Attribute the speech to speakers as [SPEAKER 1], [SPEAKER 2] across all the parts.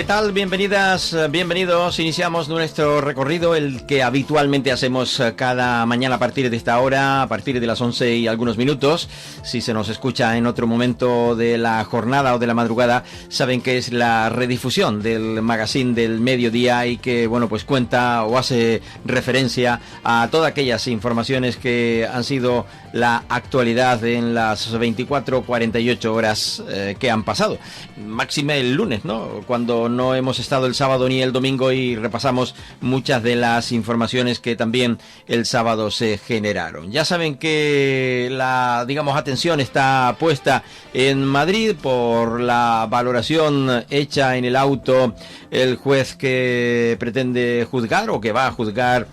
[SPEAKER 1] ¿Qué tal? Bienvenidas, bienvenidos. Iniciamos nuestro recorrido, el que habitualmente hacemos cada mañana a partir de esta hora, a partir de las 11 y algunos minutos. Si se nos escucha en otro momento de la jornada o de la madrugada, saben que es la redifusión del magazine del mediodía y que, bueno, pues cuenta o hace referencia a todas aquellas informaciones que han sido la actualidad en las 24-48 horas que han pasado. Máxime el lunes, ¿no? Cuando no hemos estado el sábado ni el domingo y repasamos muchas de las informaciones que también el sábado se generaron. Ya saben que la, digamos, atención está puesta en Madrid por la valoración hecha en el auto el juez que pretende juzgar o que va a juzgar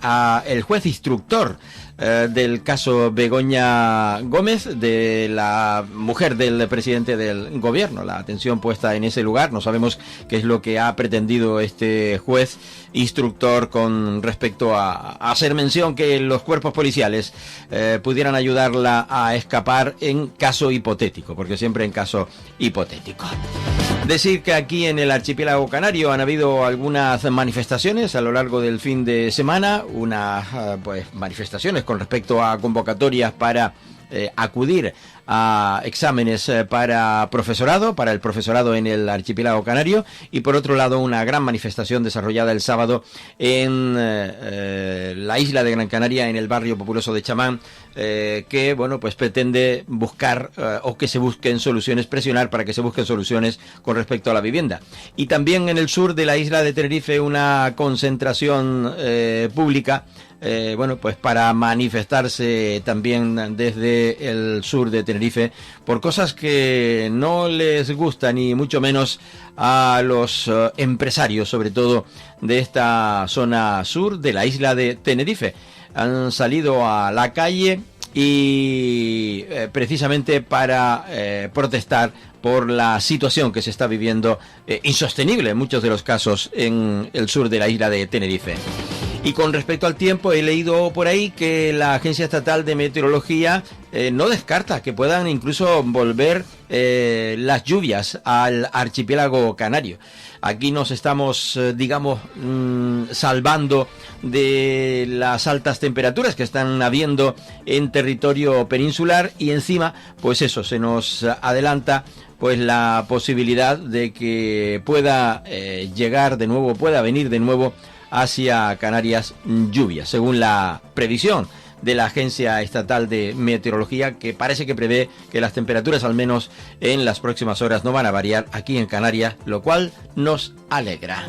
[SPEAKER 1] a el juez instructor del caso Begoña Gómez, de la mujer del presidente del gobierno. La atención puesta en ese lugar. No sabemos qué es lo que ha pretendido este juez instructor con respecto a hacer mención que los cuerpos policiales pudieran ayudarla a escapar en caso hipotético, porque siempre en caso hipotético. Decir que aquí en el archipiélago canario han habido algunas manifestaciones a lo largo del fin de semana, unas pues manifestaciones con respecto a convocatorias para acudir a exámenes para el profesorado en el archipiélago canario, y por otro lado una gran manifestación desarrollada el sábado en la isla de Gran Canaria, en el barrio populoso de Chamán, que bueno, pues pretende buscar o que se busquen soluciones, presionar para que se busquen soluciones con respecto a la vivienda. Y también en el sur de la isla de Tenerife una concentración pública, bueno, pues para manifestarse también desde el sur de Tenerife por cosas que no les gustan, ni mucho menos a los empresarios, sobre todo de esta zona sur de la isla de Tenerife. Han salido a la calle y precisamente para protestar por la situación que se está viviendo, insostenible en muchos de los casos en el sur de la isla de Tenerife. Y con respecto al tiempo, he leído por ahí que la Agencia Estatal de Meteorología no descarta que puedan incluso volver las lluvias al archipiélago canario. Aquí nos estamos, digamos, salvando de las altas temperaturas que están habiendo en territorio peninsular, y encima, pues eso, se nos adelanta pues la posibilidad de que pueda llegar de nuevo, pueda venir de nuevo hacia Canarias lluvias, según la previsión de la Agencia Estatal de Meteorología, que parece que prevé que las temperaturas al menos en las próximas horas no van a variar aquí en Canarias, lo cual nos alegra.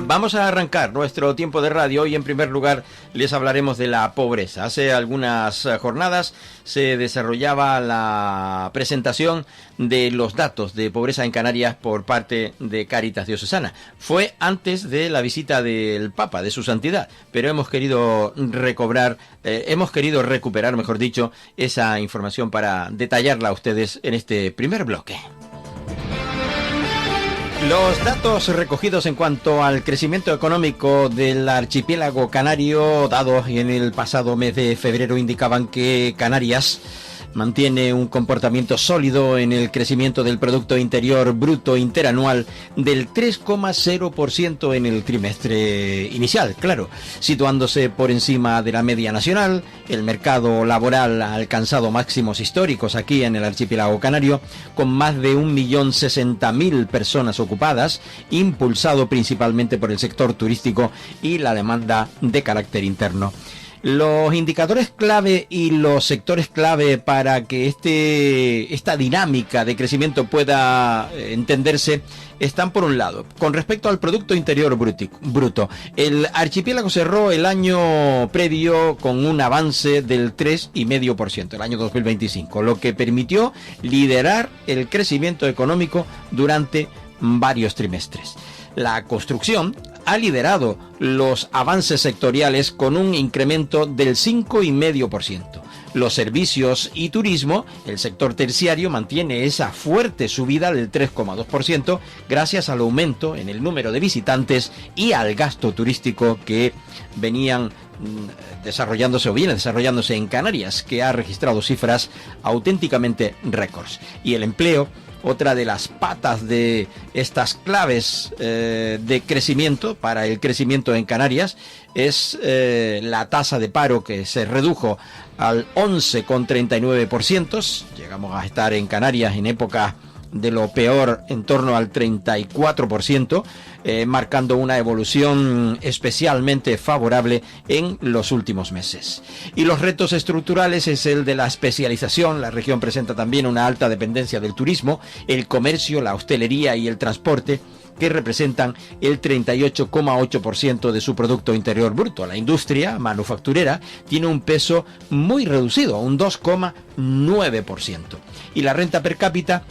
[SPEAKER 1] Vamos a arrancar nuestro tiempo de radio y en primer lugar les hablaremos de la pobreza. Hace algunas jornadas se desarrollaba la presentación de los datos de pobreza en Canarias por parte de Cáritas Diocesana. Fue antes de la visita del Papa, de su santidad, pero hemos querido recuperar, mejor dicho, esa información para detallarla a ustedes en este primer bloque. Los datos recogidos en cuanto al crecimiento económico del archipiélago canario dados en el pasado mes de febrero indicaban que Canarias mantiene un comportamiento sólido en el crecimiento del Producto Interior Bruto interanual del 3,0% en el trimestre inicial, claro, situándose por encima de la media nacional. El mercado laboral ha alcanzado máximos históricos aquí en el archipiélago canario, con más de 1.060.000 personas ocupadas, impulsado principalmente por el sector turístico y la demanda de carácter interno. Los indicadores clave y los sectores clave para que esta dinámica de crecimiento pueda entenderse están, por un lado, con respecto al Producto Interior Bruto. El archipiélago cerró el año previo con un avance del 3,5%, el año 2025, lo que permitió liderar el crecimiento económico durante varios trimestres. La construcción ha liderado los avances sectoriales con un incremento del 5,5%. Los servicios y turismo, el sector terciario, mantiene esa fuerte subida del 3,2% gracias al aumento en el número de visitantes y al gasto turístico que viene desarrollándose en Canarias, que ha registrado cifras auténticamente récords. Y el empleo otra de las patas de estas claves de crecimiento para el crecimiento en Canarias es la tasa de paro, que se redujo al 11,39%. Llegamos a estar en Canarias en época de lo peor en torno al 34%, marcando una evolución especialmente favorable en los últimos meses. Y los retos estructurales es el de la especialización. La región presenta también una alta dependencia del turismo, el comercio, la hostelería y el transporte, que representan el 38,8% de su Producto Interior Bruto. La industria manufacturera tiene un peso muy reducido, un 2,9%. Y la renta per cápita,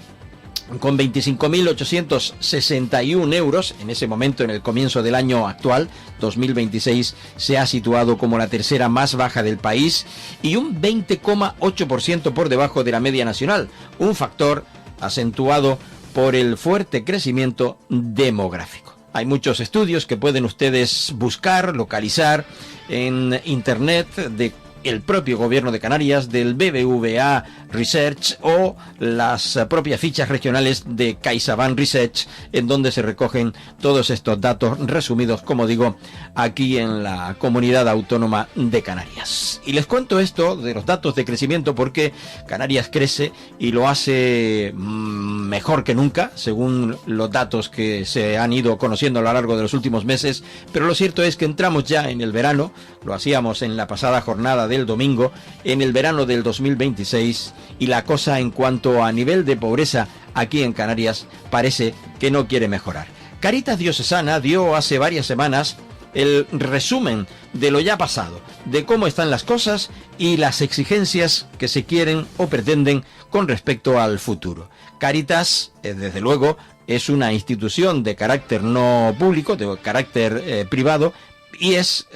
[SPEAKER 1] con 25.861 euros, en ese momento, en el comienzo del año actual, 2026, se ha situado como la tercera más baja del país y un 20,8% por debajo de la media nacional, un factor acentuado por el fuerte crecimiento demográfico. Hay muchos estudios que pueden ustedes buscar, localizar en internet, de el propio gobierno de Canarias, del BBVA Research o las propias fichas regionales de CaixaBank Research, en donde se recogen todos estos datos resumidos, como digo, aquí en la Comunidad Autónoma de Canarias. Y les cuento esto de los datos de crecimiento porque Canarias crece y lo hace mejor que nunca, según los datos que se han ido conociendo a lo largo de los últimos meses, pero lo cierto es que entramos ya en el verano. Lo hacíamos en la pasada jornada del domingo, en el verano del 2026, y la cosa en cuanto a nivel de pobreza aquí en Canarias parece que no quiere mejorar. Cáritas Diocesana dio hace varias semanas el resumen de lo ya pasado, de cómo están las cosas y las exigencias que se quieren o pretenden con respecto al futuro. Cáritas, desde luego, es una institución de carácter no público, de carácter privado, y es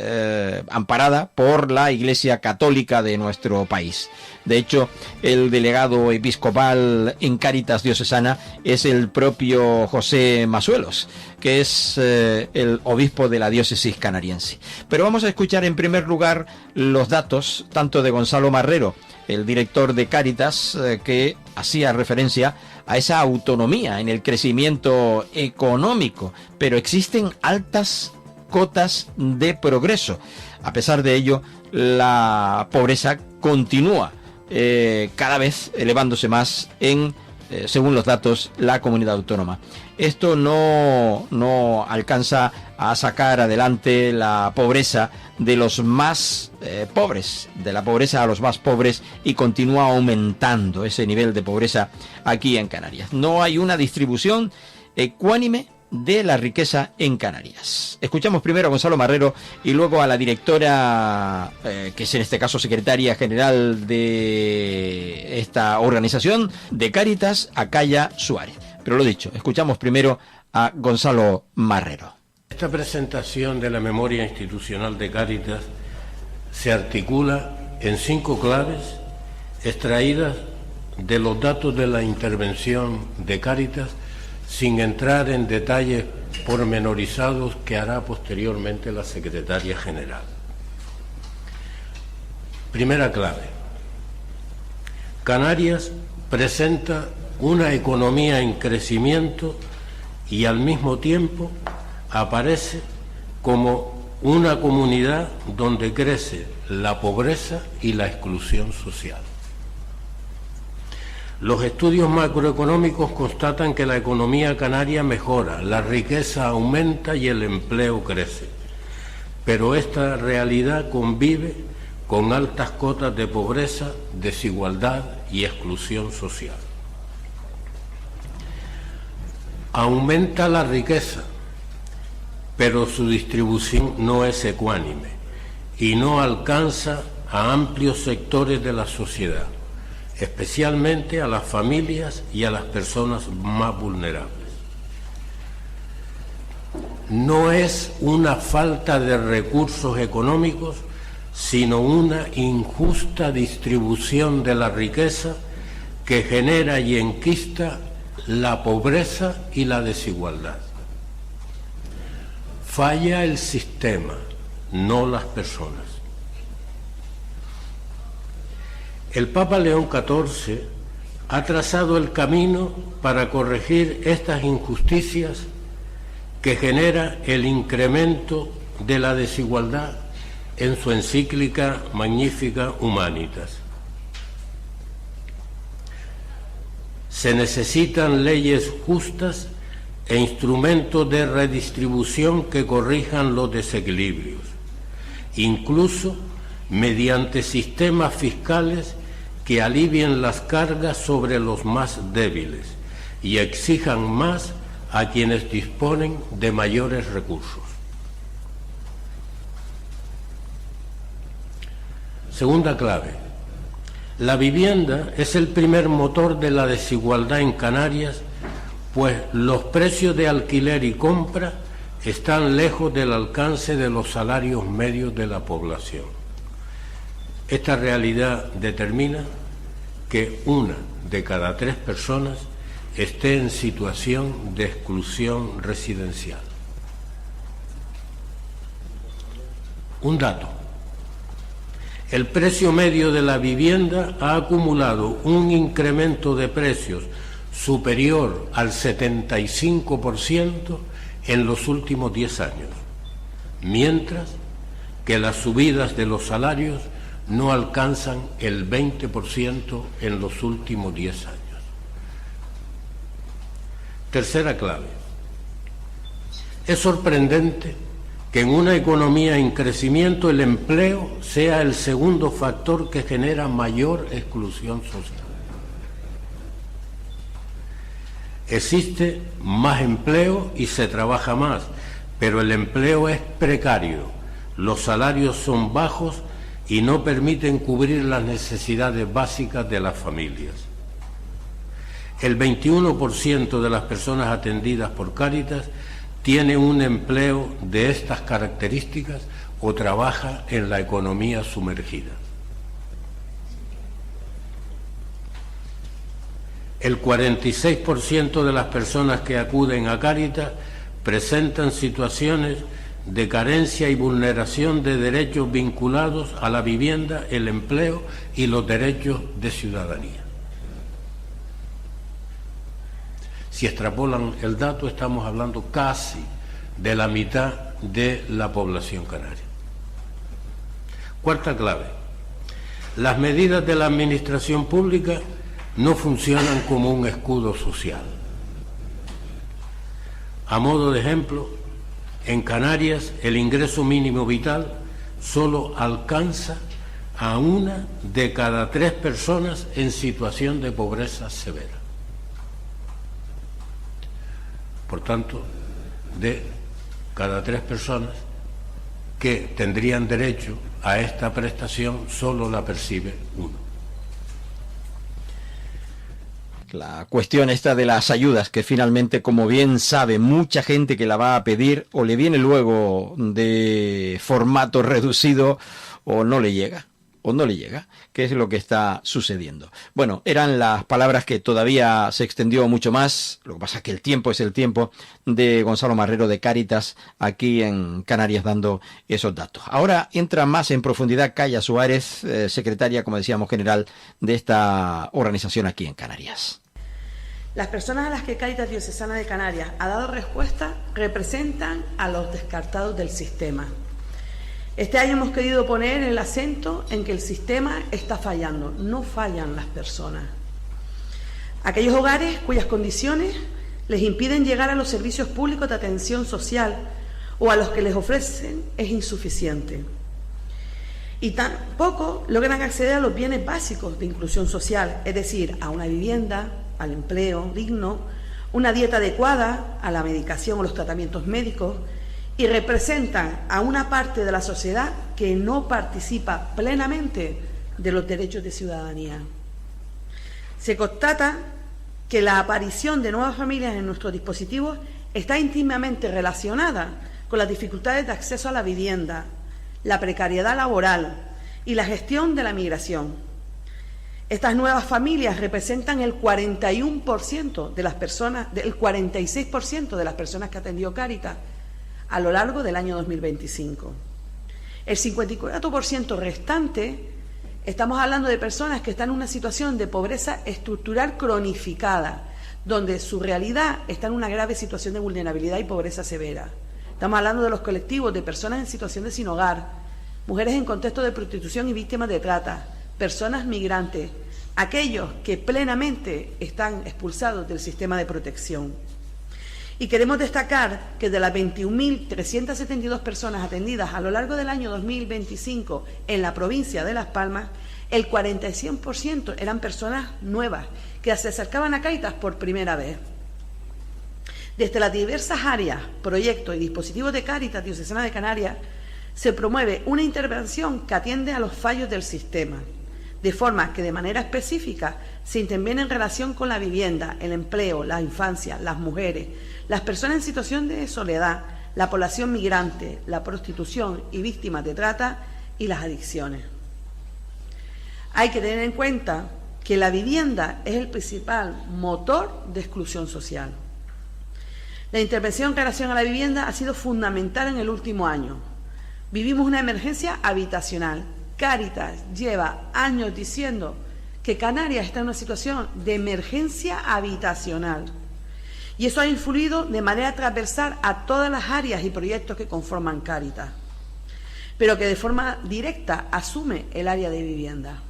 [SPEAKER 1] amparada por la Iglesia Católica de nuestro país. De hecho, el delegado episcopal en Cáritas Diocesana es el propio José Masuelos, que es el obispo de la diócesis canariense. Pero vamos a escuchar en primer lugar los datos tanto de Gonzalo Marrero, el director de Cáritas, que hacía referencia a esa autonomía en el crecimiento económico, pero existen altas cotas de progreso. A pesar de ello, la pobreza continúa cada vez elevándose más en, según los datos, la comunidad autónoma. Esto no alcanza a sacar adelante la pobreza de los más pobres, de la pobreza a los más pobres, y continúa aumentando ese nivel de pobreza aquí en Canarias. No hay una distribución ecuánime de la riqueza en Canarias. Escuchamos primero a Gonzalo Marrero y luego a la directora, que es en este caso secretaria general de esta organización de Cáritas, Acaya Suárez. Pero lo dicho, escuchamos primero a Gonzalo Marrero.
[SPEAKER 2] Esta presentación de la memoria institucional de Cáritas se articula en 5 claves extraídas de los datos de la intervención de Cáritas, sin entrar en detalles pormenorizados que hará posteriormente la secretaria general. Primera clave. Canarias presenta una economía en crecimiento y al mismo tiempo aparece como una comunidad donde crece la pobreza y la exclusión social. Los estudios macroeconómicos constatan que la economía canaria mejora, la riqueza aumenta y el empleo crece. Pero esta realidad convive con altas cotas de pobreza, desigualdad y exclusión social. Aumenta la riqueza, pero su distribución no es ecuánime y no alcanza a amplios sectores de la sociedad, especialmente a las familias y a las personas más vulnerables. No es una falta de recursos económicos, sino una injusta distribución de la riqueza que genera y enquista la pobreza y la desigualdad. Falla el sistema, no las personas. El Papa León XIV ha trazado el camino para corregir estas injusticias que genera el incremento de la desigualdad en su encíclica magnífica Humanitas. Se necesitan leyes justas e instrumentos de redistribución que corrijan los desequilibrios, incluso mediante sistemas fiscales que alivien las cargas sobre los más débiles y exijan más a quienes disponen de mayores recursos. Segunda clave. La vivienda es el primer motor de la desigualdad en Canarias, pues los precios de alquiler y compra están lejos del alcance de los salarios medios de la población. Esta realidad determina que 1 de cada 3 personas esté en situación de exclusión residencial. Un dato. El precio medio de la vivienda ha acumulado un incremento de precios superior al 75% en los últimos 10 años, mientras que las subidas de los salarios no alcanzan el 20% en los últimos 10 años. Tercera clave. Es sorprendente que en una economía en crecimiento el empleo sea el segundo factor que genera mayor exclusión social. Existe más empleo y se trabaja más, pero el empleo es precario, los salarios son bajos y no permiten cubrir las necesidades básicas de las familias. El 21% de las personas atendidas por Cáritas tiene un empleo de estas características o trabaja en la economía sumergida. El 46% de las personas que acuden a Cáritas presentan situaciones de carencia y vulneración de derechos vinculados a la vivienda, el empleo y los derechos de ciudadanía. Si extrapolan el dato, estamos hablando casi de la mitad de la población canaria. Cuarta clave. Las medidas de la administración pública no funcionan como un escudo social. A modo de ejemplo, en Canarias el ingreso mínimo vital solo alcanza a 1 de cada 3 personas en situación de pobreza severa. Por tanto, de cada 3 personas que tendrían derecho a esta prestación, solo la percibe 1.
[SPEAKER 1] La cuestión esta de las ayudas, que finalmente, como bien sabe mucha gente que la va a pedir, o le viene luego de formato reducido o no le llega. ¿Qué es lo que está sucediendo? Bueno, eran las palabras que todavía se extendió mucho más, lo que pasa es que el tiempo es el tiempo, de Gonzalo Marrero de Cáritas, aquí en Canarias, dando esos datos. Ahora entra más en profundidad Calla Suárez, secretaria, como decíamos, general de esta organización aquí en Canarias.
[SPEAKER 3] Las personas a las que Cáritas Diocesana de Canarias ha dado respuesta representan a los descartados del sistema. Este año hemos querido poner el acento en que el sistema está fallando, no fallan las personas. Aquellos hogares cuyas condiciones les impiden llegar a los servicios públicos de atención social o a los que les ofrecen es insuficiente. Y tampoco logran acceder a los bienes básicos de inclusión social, es decir, a una vivienda, al empleo digno, una dieta adecuada, a la medicación o los tratamientos médicos, y representan a una parte de la sociedad que no participa plenamente de los derechos de ciudadanía. Se constata que la aparición de nuevas familias en nuestros dispositivos está íntimamente relacionada con las dificultades de acceso a la vivienda, la precariedad laboral y la gestión de la migración. Estas nuevas familias representan el 41% de las personas, el 46% de las personas que atendió Cáritas a lo largo del año 2025. El 54% restante Estamos hablando de personas que están en una situación de pobreza estructural cronificada, donde su realidad está en una grave situación de vulnerabilidad y pobreza severa. Estamos hablando de los colectivos de personas en situación de sin hogar, mujeres en contexto de prostitución y víctimas de trata, personas migrantes, aquellos que plenamente están expulsados del sistema de protección. Y queremos destacar que de las 21.372 personas atendidas a lo largo del año 2025 en la provincia de Las Palmas, el 46% eran personas nuevas que se acercaban a Cáritas por primera vez. Desde las diversas áreas, proyectos y dispositivos de Cáritas Diocesana de Canarias, se promueve una intervención que atiende a los fallos del sistema, de forma que de manera específica se interviene en relación con la vivienda, el empleo, la infancia, las mujeres, las personas en situación de soledad, la población migrante, la prostitución y víctimas de trata y las adicciones. Hay que tener en cuenta que la vivienda es el principal motor de exclusión social. La intervención en relación a la vivienda ha sido fundamental en el último año. Vivimos una emergencia habitacional. Cáritas lleva años diciendo que Canarias está en una situación de emergencia habitacional. Y eso ha influido de manera transversal a todas las áreas y proyectos que conforman Cáritas, pero que de forma directa asume el área de vivienda.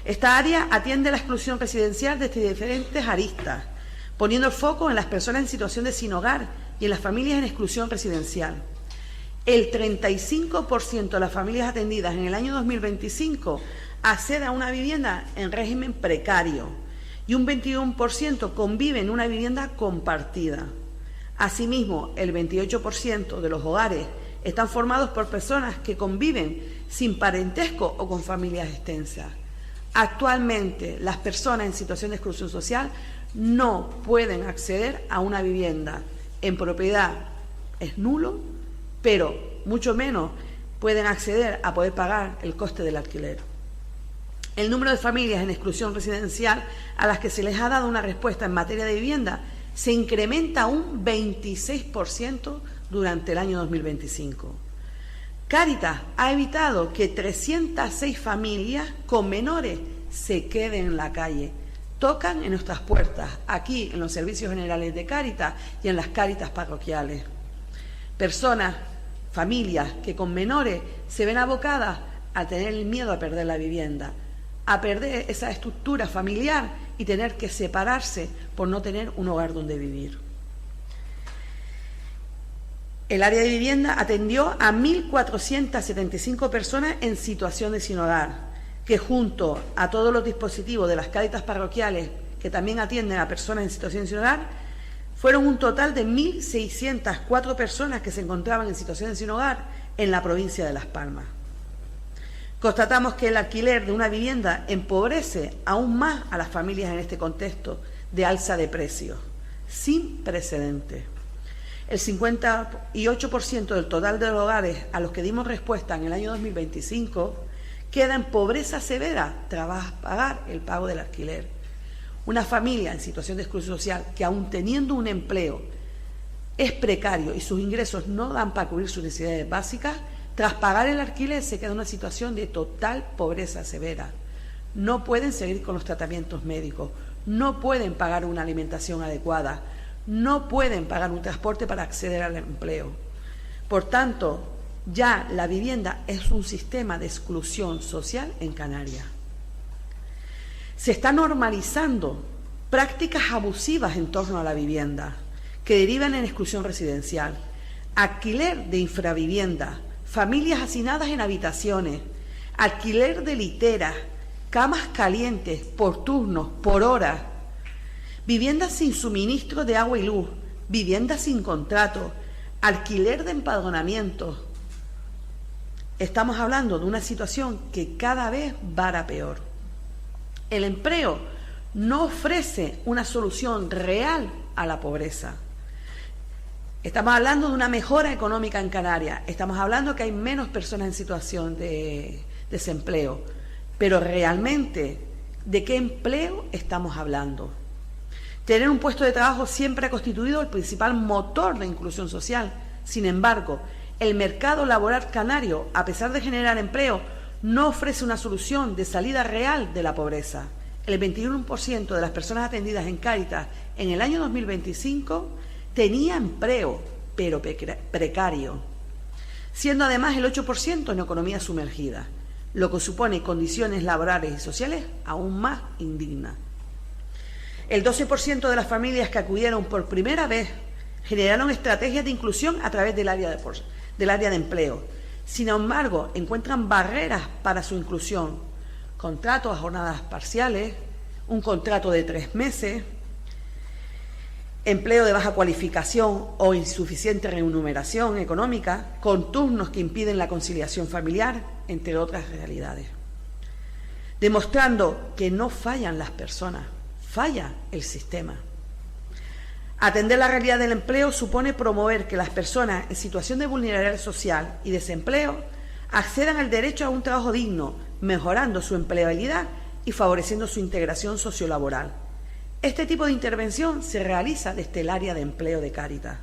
[SPEAKER 3] Esta área atiende la exclusión residencial desde diferentes aristas, poniendo el foco en las personas en situación de sin hogar y en las familias en exclusión residencial. El 35% de las familias atendidas en el año 2025 accede a una vivienda en régimen precario y un 21% convive en una vivienda compartida. Asimismo, el 28% de los hogares están formados por personas que conviven sin parentesco o con familias extensas. Actualmente, las personas en situación de exclusión social no pueden acceder a una vivienda en propiedad, es nulo, pero mucho menos pueden acceder a poder pagar el coste del alquiler. El número de familias en exclusión residencial a las que se les ha dado una respuesta en materia de vivienda se incrementa un 26% durante el año 2025. Cáritas ha evitado que 306 familias con menores se queden en la calle. Tocan en nuestras puertas, aquí en los servicios generales de Cáritas y en las Cáritas parroquiales. Personas, familias que con menores se ven abocadas a tener el miedo a perder la vivienda, a perder esa estructura familiar y tener que separarse por no tener un hogar donde vivir. El área de vivienda atendió a 1.475 personas en situación de sin hogar, que junto a todos los dispositivos de las Cáritas parroquiales que también atienden a personas en situación de sin hogar, fueron un total de 1.604 personas que se encontraban en situación de sin hogar en la provincia de Las Palmas. Constatamos que el alquiler de una vivienda empobrece aún más a las familias en este contexto de alza de precios, sin precedentes. El 58% del total de los hogares a los que dimos respuesta en el año 2025 queda en pobreza severa tras pagar el pago del alquiler. Una familia en situación de exclusión social que aún teniendo un empleo es precario y sus ingresos no dan para cubrir sus necesidades básicas, tras pagar el alquiler se queda en una situación de total pobreza severa. No pueden seguir con los tratamientos médicos, no pueden pagar una alimentación adecuada, no pueden pagar un transporte para acceder al empleo. Por tanto, ya la vivienda es un sistema de exclusión social en Canarias. Se están normalizando prácticas abusivas en torno a la vivienda que derivan en exclusión residencial, alquiler de infravivienda, familias hacinadas en habitaciones, alquiler de literas, camas calientes por turnos, por horas, viviendas sin suministro de agua y luz, viviendas sin contrato, alquiler de empadronamiento. Estamos hablando de una situación que cada vez va a peor. El empleo no ofrece una solución real a la pobreza. Estamos hablando de una mejora económica en Canarias, estamos hablando que hay menos personas en situación de desempleo, pero realmente, ¿de qué empleo estamos hablando? Tener un puesto de trabajo siempre ha constituido el principal motor de inclusión social. Sin embargo, el mercado laboral canario, a pesar de generar empleo, no ofrece una solución de salida real de la pobreza. El 21% de las personas atendidas en Cáritas en el año 2025 tenía empleo, pero precario, siendo además el 8% en economía sumergida, lo que supone condiciones laborales y sociales aún más indignas. El 12% de las familias que acudieron por primera vez generaron estrategias de inclusión a través del área de empleo. Sin embargo, encuentran barreras para su inclusión: contratos a jornadas parciales, un contrato de 3 meses, empleo de baja cualificación o insuficiente remuneración económica, con turnos que impiden la conciliación familiar, entre otras realidades. Demostrando que no fallan las personas, falla el sistema. Atender la realidad del empleo supone promover que las personas en situación de vulnerabilidad social y desempleo accedan al derecho a un trabajo digno, mejorando su empleabilidad y favoreciendo su integración sociolaboral. Este tipo de intervención se realiza desde el área de empleo de Cáritas,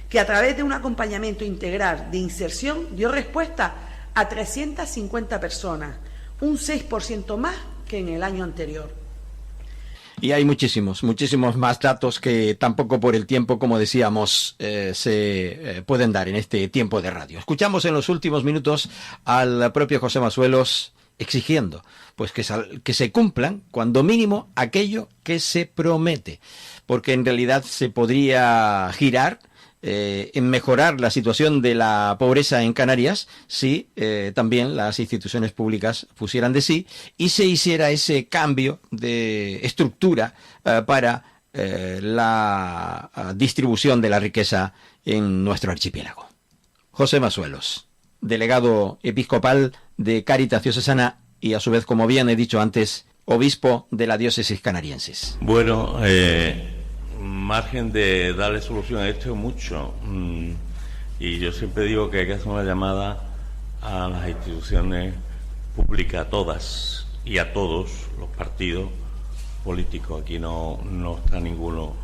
[SPEAKER 3] que a través de un acompañamiento integral de inserción dio respuesta a 350 personas, un 6% más que en el año anterior.
[SPEAKER 1] Y hay muchísimos más datos que tampoco por el tiempo, como decíamos, se pueden dar en este tiempo de radio. Escuchamos en los últimos minutos al propio José Masuelos exigiendo pues que se cumplan, cuando mínimo, aquello que se promete, porque en realidad se podría girar en mejorar la situación de la pobreza en Canarias si también las instituciones públicas pusieran de sí y se hiciera ese cambio de estructura para la distribución de la riqueza en nuestro archipiélago. José Masuelos, delegado episcopal de Cáritas Diocesana y a su vez, como bien he dicho antes, obispo de la diócesis canariensis.
[SPEAKER 4] Bueno, margen de darle solución a esto es mucho, y yo siempre digo que hay que hacer una llamada a las instituciones públicas, a todas y a todos los partidos políticos. Aquí no está ninguno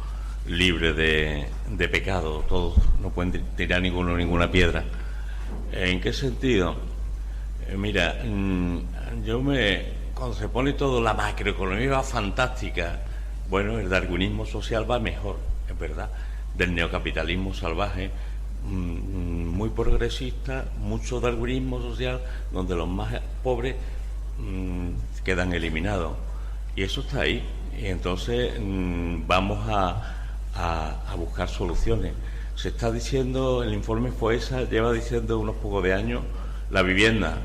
[SPEAKER 4] libre de pecado, todos no pueden tirar ninguna piedra. ¿En qué sentido? Mira, cuando se pone todo, la macroeconomía va fantástica. Bueno, el darwinismo social va mejor, es verdad. Del neocapitalismo salvaje, muy progresista, mucho darwinismo social, donde los más pobres quedan eliminados. Y eso está ahí. Y entonces vamos a buscar soluciones. Se está diciendo, el informe FOESA lleva diciendo unos pocos de años, la vivienda.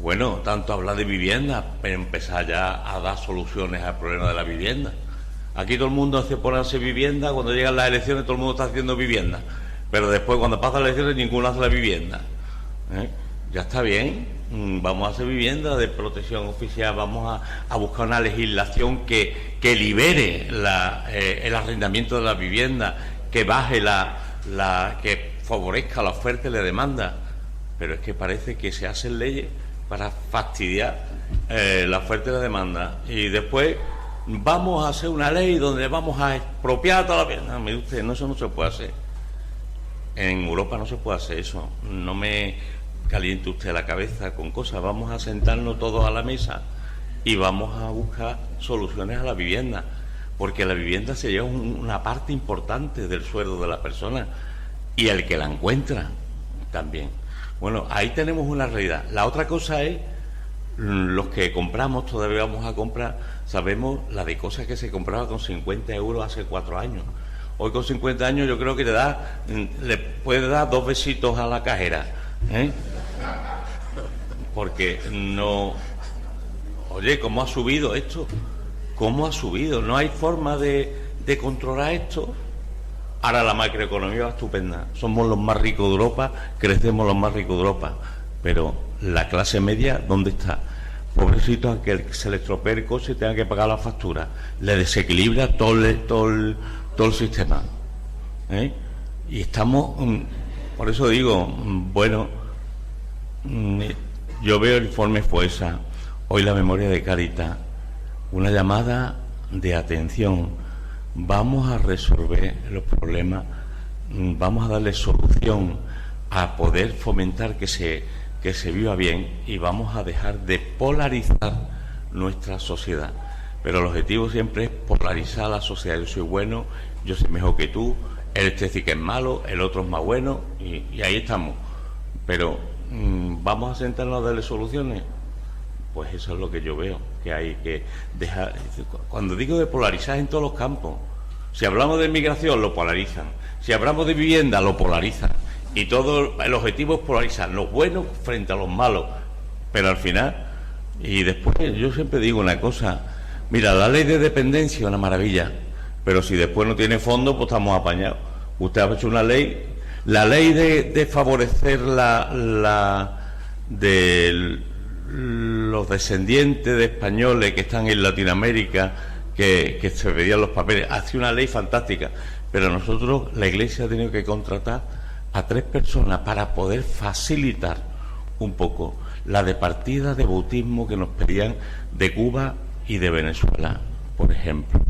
[SPEAKER 4] Bueno, tanto hablar de vivienda, pero empezar ya a dar soluciones al problema de la vivienda. Aquí todo el mundo hace ponerse vivienda, cuando llegan las elecciones todo el mundo está haciendo vivienda, pero después cuando pasan las elecciones ninguno hace la vivienda. Ya está bien, vamos a hacer vivienda de protección oficial, vamos a buscar una legislación que libere el arrendamiento de la vivienda, que baje que favorezca la oferta y la demanda. Pero es que parece que se hacen leyes para fastidiar la oferta y la demanda, y después vamos a hacer una ley donde vamos a expropiar toda la vivienda. Mire usted, eso no se puede hacer. En Europa no se puede hacer eso. No me caliente usted la cabeza con cosas. Vamos a sentarnos todos a la mesa y vamos a buscar soluciones a la vivienda, porque la vivienda se lleva una parte importante del sueldo de la persona y el que la encuentra también. Bueno, ahí tenemos una realidad. La otra cosa es, los que compramos, todavía vamos a comprar, sabemos la de cosas que se compraba con 50 euros hace 4 años. Hoy con 50 años yo creo que le puede dar 2 besitos a la cajera, porque no... Oye, ¿cómo ha subido esto? ¿Cómo ha subido? No hay forma de controlar esto. Ahora la macroeconomía va estupenda. Somos los más ricos de Europa, crecemos los más ricos de Europa. Pero la clase media, ¿dónde está? Pobrecito a que se le estropee el coche y tenga que pagar la factura. Le desequilibra todo el sistema. Y estamos... Por eso digo, bueno, yo veo el informe FOESA, hoy la memoria de Cáritas, una llamada de atención. Vamos a resolver los problemas, vamos a darle solución a poder fomentar que que se viva bien y vamos a dejar de polarizar nuestra sociedad. Pero el objetivo siempre es polarizar la sociedad. Yo soy bueno, yo soy mejor que tú, este sí que es malo, el otro es más bueno, y ahí estamos. Pero ¿vamos a sentarnos a darle soluciones? Pues eso es lo que yo veo, que hay que dejar. Cuando digo de polarizar, en todos los campos. Si hablamos de migración, lo polarizan. Si hablamos de vivienda, lo polarizan. Y todo el objetivo es polarizar los buenos frente a los malos. Pero al final, y después, yo siempre digo una cosa. Mira, la ley de dependencia es una maravilla, pero si después no tiene fondo, pues estamos apañados. Usted ha hecho una ley, la ley de favorecer de los descendientes de españoles que están en Latinoamérica, que se pedían los papeles, hace una ley fantástica, pero nosotros, la Iglesia ha tenido que contratar a 3 personas para poder facilitar un poco la de partida de bautismo que nos pedían de Cuba y de Venezuela, por ejemplo,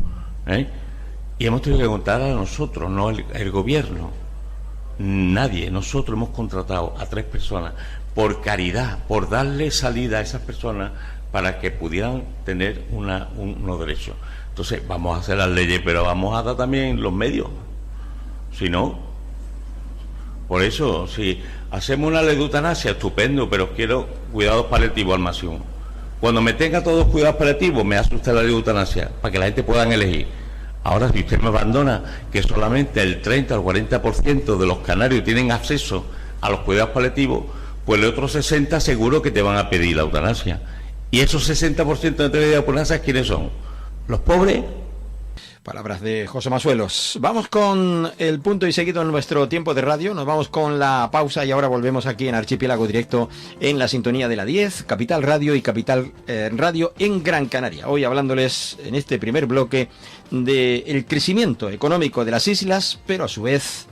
[SPEAKER 4] y hemos tenido que contar a nosotros, no el gobierno, nadie. Nosotros hemos contratado a 3 personas por caridad, por darle salida a esas personas para que pudieran tener unos derechos. Entonces vamos a hacer las leyes, pero vamos a dar también los medios, si no, por eso, si hacemos una ley de eutanasia, estupendo, pero quiero cuidados paliativos al máximo. Cuando me tenga todos cuidados paliativos, me hace usted la ley de eutanasia, para que la gente pueda elegir. Ahora, si usted me abandona que solamente el 30 o el 40% de los canarios tienen acceso a los cuidados paliativos, pues el otro 60% seguro que te van a pedir la eutanasia. Y esos 60% de la eutanasia, ¿quiénes son? ¿Los pobres?
[SPEAKER 1] Palabras de José Masuelos. Vamos con el punto y seguido en nuestro tiempo de radio. Nos vamos con la pausa y ahora volvemos aquí en Archipiélago Directo en la sintonía de la 10, Capital Radio y Capital Radio en Gran Canaria. Hoy hablándoles en este primer bloque del crecimiento económico de las islas, pero a su vez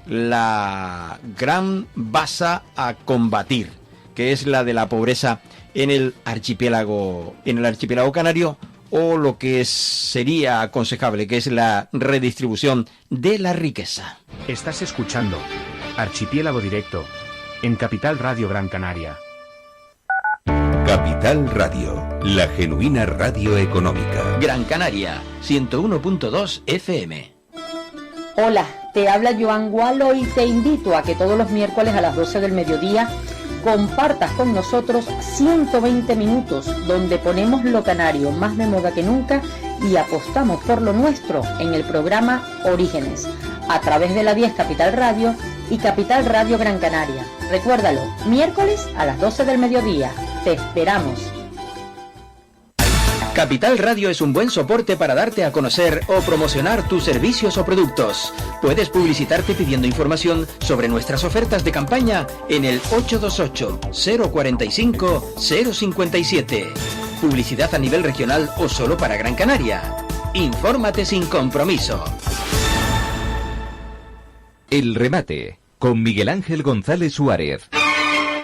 [SPEAKER 1] la gran baza a combatir, que es la de la pobreza en el archipiélago canario, o lo que sería aconsejable, que es la redistribución de la riqueza.
[SPEAKER 5] Estás escuchando Archipiélago Directo en Capital Radio Gran Canaria.
[SPEAKER 6] Capital Radio, la genuina radio económica.
[SPEAKER 1] Gran Canaria, 101.2 FM.
[SPEAKER 7] Hola, te habla Joan Gualo y te invito a que todos los miércoles a las 12 del mediodía compartas con nosotros 120 minutos donde ponemos lo canario más de moda que nunca y apostamos por lo nuestro en el programa Orígenes, a través de la 10 Capital Radio y Capital Radio Gran Canaria. Recuérdalo, miércoles a las 12 del mediodía. Te esperamos.
[SPEAKER 1] Capital Radio es un buen soporte para darte a conocer o promocionar tus servicios o productos. Puedes publicitarte pidiendo información sobre nuestras ofertas de campaña en el 828-045-057. Publicidad a nivel regional o solo para Gran Canaria. Infórmate sin compromiso.
[SPEAKER 6] El remate, con Miguel Ángel González Suárez.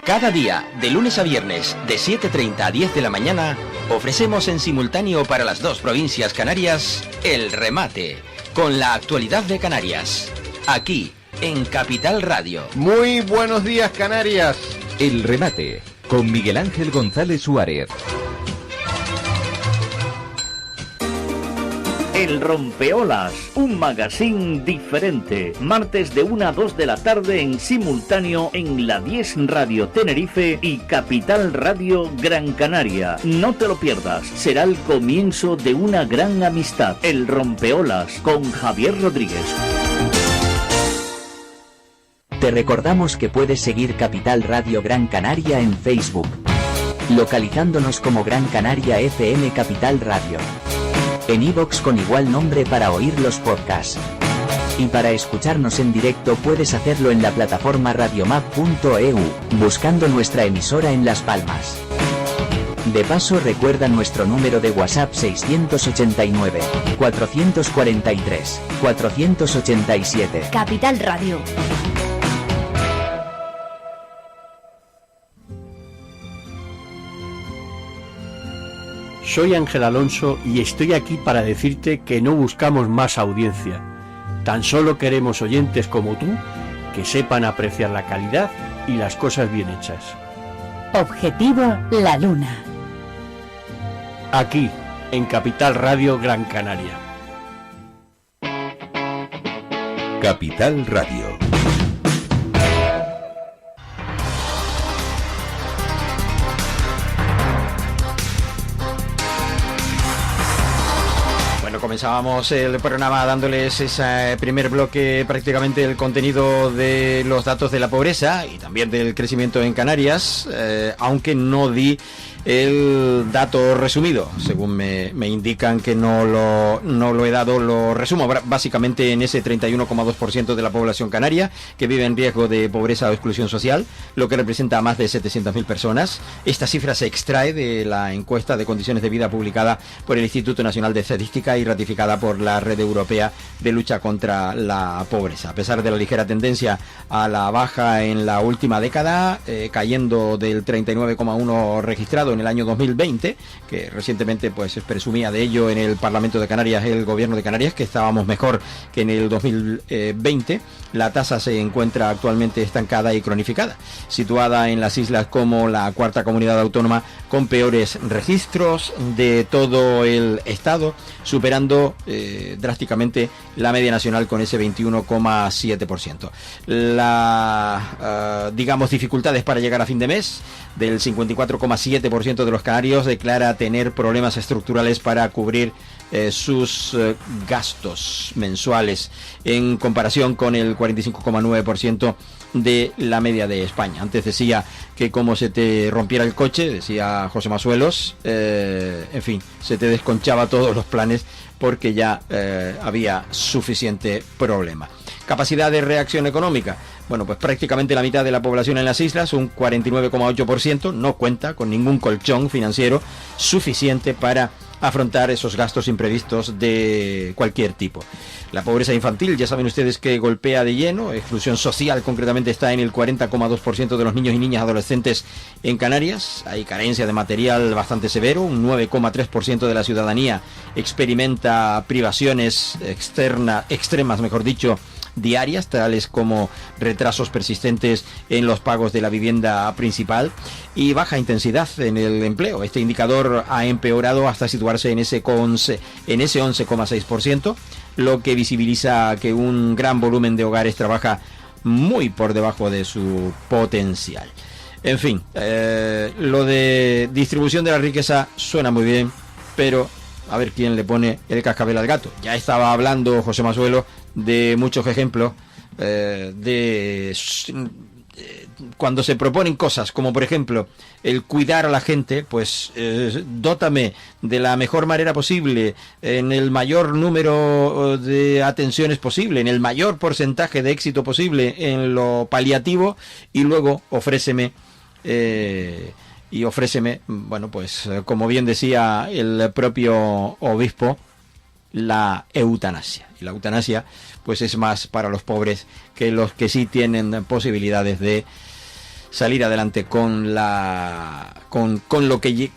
[SPEAKER 1] Cada día, de lunes a viernes, de 7:30 a 10 de la mañana, ofrecemos en simultáneo para las 2 provincias canarias, El Remate, con la actualidad de Canarias. Aquí, en Capital Radio.
[SPEAKER 8] Muy buenos días, Canarias.
[SPEAKER 6] El Remate, con Miguel Ángel González Suárez.
[SPEAKER 9] El Rompeolas, un magazine diferente. Martes de 1 a 2 de la tarde en simultáneo en la 10 Radio Tenerife y Capital Radio Gran Canaria. No te lo pierdas, será el comienzo de una gran amistad. El Rompeolas con Javier Rodríguez.
[SPEAKER 10] Te recordamos que puedes seguir Capital Radio Gran Canaria en Facebook, localizándonos como Gran Canaria FM Capital Radio. En iVoox con igual nombre para oír los podcasts. Y para escucharnos en directo puedes hacerlo en la plataforma radiomap.eu, buscando nuestra emisora en Las Palmas. De paso, recuerda nuestro número de WhatsApp 689 443 487.
[SPEAKER 11] Capital Radio.
[SPEAKER 12] Soy Ángel Alonso y estoy aquí para decirte que no buscamos más audiencia. Tan solo queremos oyentes como tú que sepan apreciar la calidad y las cosas bien hechas.
[SPEAKER 11] Objetivo La Luna.
[SPEAKER 12] Aquí, en Capital Radio Gran Canaria.
[SPEAKER 6] Capital Radio.
[SPEAKER 1] Bueno, comenzábamos el programa dándoles ese primer bloque, prácticamente el contenido de los datos de la pobreza y también del crecimiento en Canarias, aunque no di el dato resumido, según me indican que no lo he dado. Lo resumo básicamente en ese 31,2% de la población canaria que vive en riesgo de pobreza o exclusión social, lo que representa a más de 700.000 personas. Esta cifra se extrae de la encuesta de condiciones de vida publicada por el Instituto Nacional de Estadística y ratificada por la Red Europea de Lucha contra la Pobreza. A pesar de la ligera tendencia a la baja en la última década, cayendo del 39,1 registrado en el año 2020, que recientemente pues presumía de ello en el Parlamento de Canarias el Gobierno de Canarias, que estábamos mejor que en el 2020, la tasa se encuentra actualmente estancada y cronificada, situada en las islas como la cuarta comunidad autónoma con peores registros de todo el estado, superando drásticamente la media nacional con ese 21,7%. Digamos, dificultades para llegar a fin de mes. Del 54,7% de los canarios declara tener problemas estructurales para cubrir sus gastos mensuales, en comparación con el 45,9% de la media de España. Antes decía que como se te rompiera el coche, decía José Masuelos, en fin, se te desconchaba todos los planes porque ya había suficiente problema. Capacidad de reacción económica. Bueno, pues prácticamente la mitad de la población en las islas, un 49,8%, no cuenta con ningún colchón financiero suficiente para afrontar esos gastos imprevistos de cualquier tipo. La pobreza infantil, ya saben ustedes que golpea de lleno. Exclusión social concretamente está en el 40,2% de los niños y niñas adolescentes en Canarias. Hay carencia de material bastante severo. Un 9,3% de la ciudadanía experimenta privaciones extremas, diarias, tales como retrasos persistentes en los pagos de la vivienda principal y baja intensidad en el empleo. Este indicador ha empeorado hasta situarse en ese 11,6%, lo que visibiliza que un gran volumen de hogares trabaja muy por debajo de su potencial. En fin, lo de distribución de la riqueza suena muy bien, pero a ver quién le pone el cascabel al gato. Ya estaba hablando José Masuelo de muchos ejemplos de cuando se proponen cosas como por ejemplo el cuidar a la gente, pues dótame de la mejor manera posible, en el mayor número de atenciones posible, en el mayor porcentaje de éxito posible en lo paliativo, y luego ofréceme, bueno, pues como bien decía el propio obispo, la eutanasia. Y la eutanasia pues es más para los pobres que los que sí tienen posibilidades de salir adelante con lo que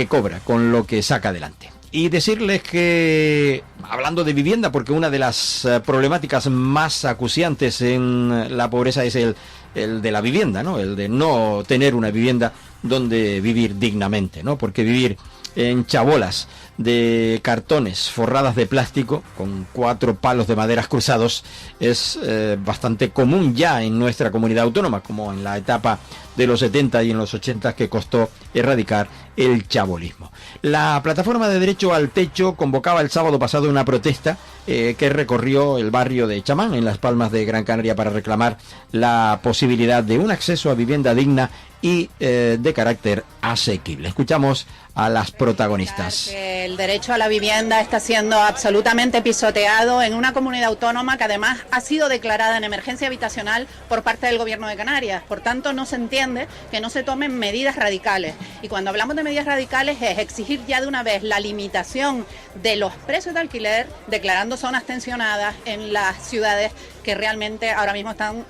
[SPEAKER 1] cobra, con lo que saca adelante. Y decirles que, hablando de vivienda, porque una de las problemáticas más acuciantes en la pobreza es el de la vivienda, ¿no? El de no tener una vivienda donde vivir dignamente, ¿no? Porque vivir en chabolas de cartones forradas de plástico con 4 palos de maderas cruzados es bastante común ya en nuestra comunidad autónoma, como en la etapa de los 70 y en los 80 que costó erradicar el chabolismo. La plataforma de Derecho al Techo convocaba el sábado pasado una protesta que recorrió el barrio de Chamán, en Las Palmas de Gran Canaria, para reclamar la posibilidad de un acceso a vivienda digna y de carácter asequible. Escuchamos a las protagonistas.
[SPEAKER 13] El derecho a la vivienda está siendo absolutamente pisoteado en una comunidad autónoma que además ha sido declarada en emergencia habitacional por parte del Gobierno de Canarias. Por tanto, no se entiende que no se tomen medidas radicales. Y cuando hablamos de medidas radicales es exigir ya de una vez la limitación de los precios de alquiler, declarando zonas tensionadas en las ciudades que realmente ahora mismo están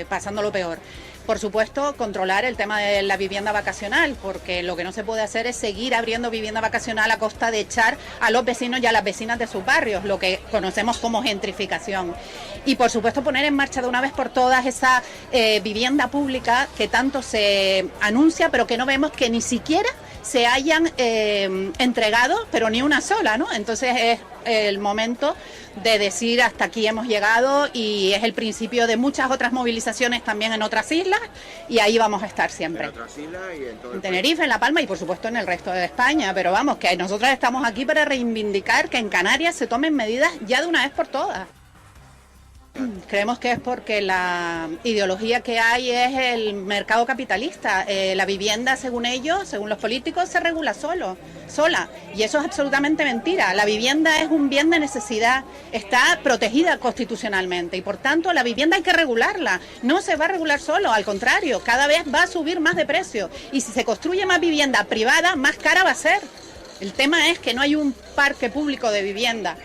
[SPEAKER 13] pasando lo peor. Por supuesto, controlar el tema de la vivienda vacacional, porque lo que no se puede hacer es seguir abriendo vivienda vacacional a costa de echar a los vecinos y a las vecinas de sus barrios, lo que conocemos como gentrificación. Y por supuesto poner en marcha de una vez por todas esa vivienda pública que tanto se anuncia, pero que no vemos que ni siquiera se hayan entregado, pero ni una sola, ¿no? Entonces es el momento de decir hasta aquí hemos llegado, y es el principio de muchas otras movilizaciones también en otras islas, y ahí vamos a estar siempre. ¿En otras islas y en todo el Tenerife, en La Palma y por supuesto en el resto de España? Pero vamos, que nosotros estamos aquí para reivindicar que en Canarias se tomen medidas ya de una vez por todas. Creemos que es porque la ideología que hay es el mercado capitalista. La vivienda, según ellos, según los políticos, se regula sola. Y eso es absolutamente mentira. La vivienda es un bien de necesidad, está protegida constitucionalmente y por tanto la vivienda hay que regularla. No se va a regular solo, al contrario, cada vez va a subir más de precio. Y si se construye más vivienda privada, más cara va a ser. El tema es que no hay un parque público de vivienda,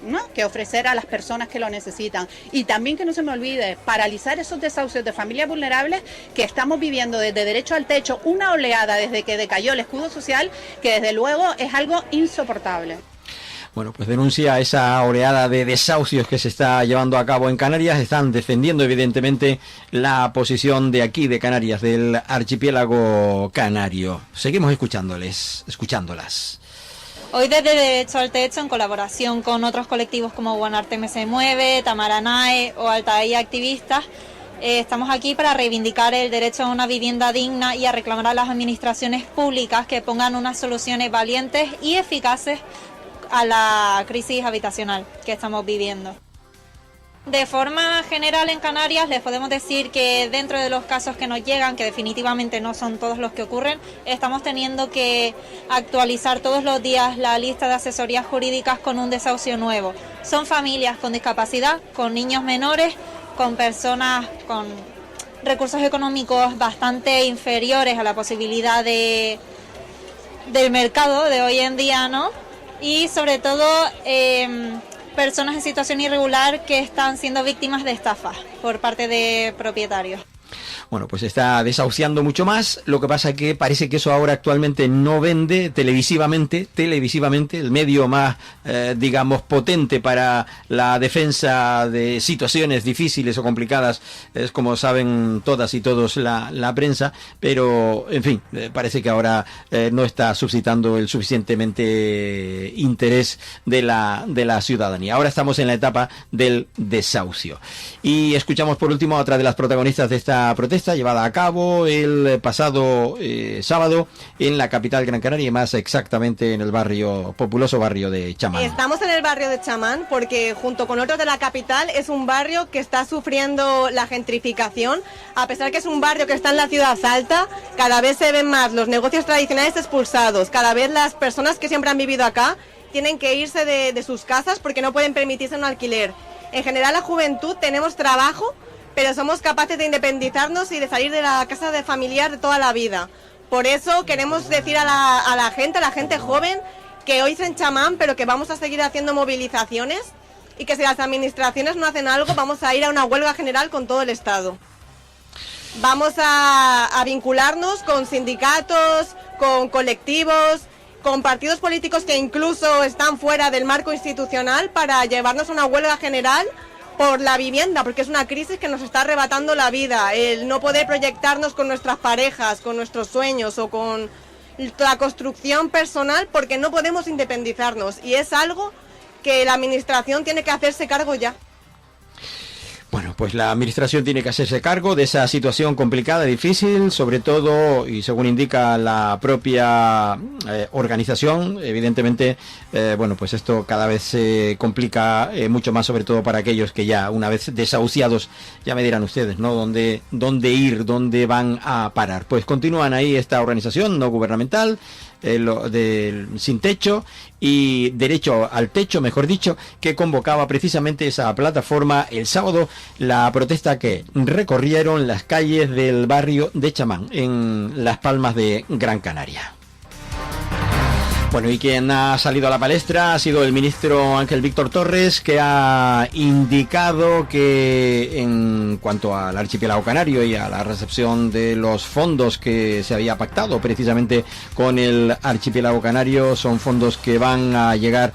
[SPEAKER 13] ¿no?, que ofrecer a las personas que lo necesitan. Y también, que no se me olvide, paralizar esos desahucios de familias vulnerables que estamos viviendo desde Derecho al Techo, una oleada desde que decayó el escudo social, que desde luego es algo insoportable.
[SPEAKER 1] Bueno, pues denuncia esa oleada de desahucios que se está llevando a cabo en Canarias. Están defendiendo evidentemente la posición de aquí, de Canarias, del archipiélago canario. Seguimos escuchándolas.
[SPEAKER 14] Hoy desde Derecho al Techo, en colaboración con otros colectivos como Guanarteme se mueve, Tamaranae o Altair Activistas, estamos aquí para reivindicar el derecho a una vivienda digna y a reclamar a las administraciones públicas que pongan unas soluciones valientes y eficaces a la crisis habitacional que estamos viviendo. De forma general en Canarias les podemos decir que dentro de los casos que nos llegan, que definitivamente no son todos los que ocurren, estamos teniendo que actualizar todos los días la lista de asesorías jurídicas con un desahucio nuevo. Son familias con discapacidad, con niños menores, con personas con recursos económicos bastante inferiores a la posibilidad del mercado de hoy en día, ¿no? Y sobre todo personas en situación irregular que están siendo víctimas de estafas por parte de propietarios.
[SPEAKER 1] Bueno, pues está desahuciando mucho más. Lo que pasa es que parece que eso ahora actualmente no vende televisivamente, el medio más, digamos, potente para la defensa de situaciones difíciles o complicadas, es como saben todas y todos la prensa, pero, en fin, parece que ahora no está suscitando el suficientemente interés de la ciudadanía. Ahora estamos en la etapa del desahucio. Y escuchamos por último a otra de las protagonistas de esta protesta llevada a cabo el pasado sábado en la capital Gran Canaria y más exactamente en el populoso barrio de Chamán.
[SPEAKER 15] Estamos en el barrio de Chamán porque junto con otros de la capital es un barrio que está sufriendo la gentrificación. A pesar que es un barrio que está en la ciudad alta, cada vez se ven más los negocios tradicionales expulsados, cada vez las personas que siempre han vivido acá tienen que irse de sus casas porque no pueden permitirse un alquiler. En general la juventud tenemos trabajo, pero somos capaces de independizarnos y de salir de la casa de familiar de toda la vida. Por eso queremos decir a la gente joven, que hoy es en Chamán, pero que vamos a seguir haciendo movilizaciones y que si las administraciones no hacen algo, vamos a ir a una huelga general con todo el Estado. Vamos a vincularnos con sindicatos, con colectivos, con partidos políticos que incluso están fuera del marco institucional para llevarnos a una huelga general por la vivienda, porque es una crisis que nos está arrebatando la vida, el no poder proyectarnos con nuestras parejas, con nuestros sueños o con la construcción personal, porque no podemos independizarnos y es algo que la administración tiene que hacerse cargo ya.
[SPEAKER 1] Bueno, pues la administración tiene que hacerse cargo de esa situación complicada, difícil, sobre todo, y según indica la propia organización, evidentemente, bueno, pues esto cada vez se complica mucho más, sobre todo para aquellos que ya, una vez desahuciados, ya me dirán ustedes, ¿no? ¿Dónde ir? ¿Dónde van a parar? Pues continúan ahí esta organización no gubernamental, del Sin Techo y Derecho al Techo, mejor dicho, que convocaba precisamente esa plataforma el sábado, la protesta que recorrieron las calles del barrio de Chamán, en Las Palmas de Gran Canaria. Bueno, y quien ha salido a la palestra ha sido el ministro Ángel Víctor Torres, que ha indicado que en cuanto al archipiélago canario y a la recepción de los fondos que se había pactado precisamente con el archipiélago canario, son fondos que van a llegar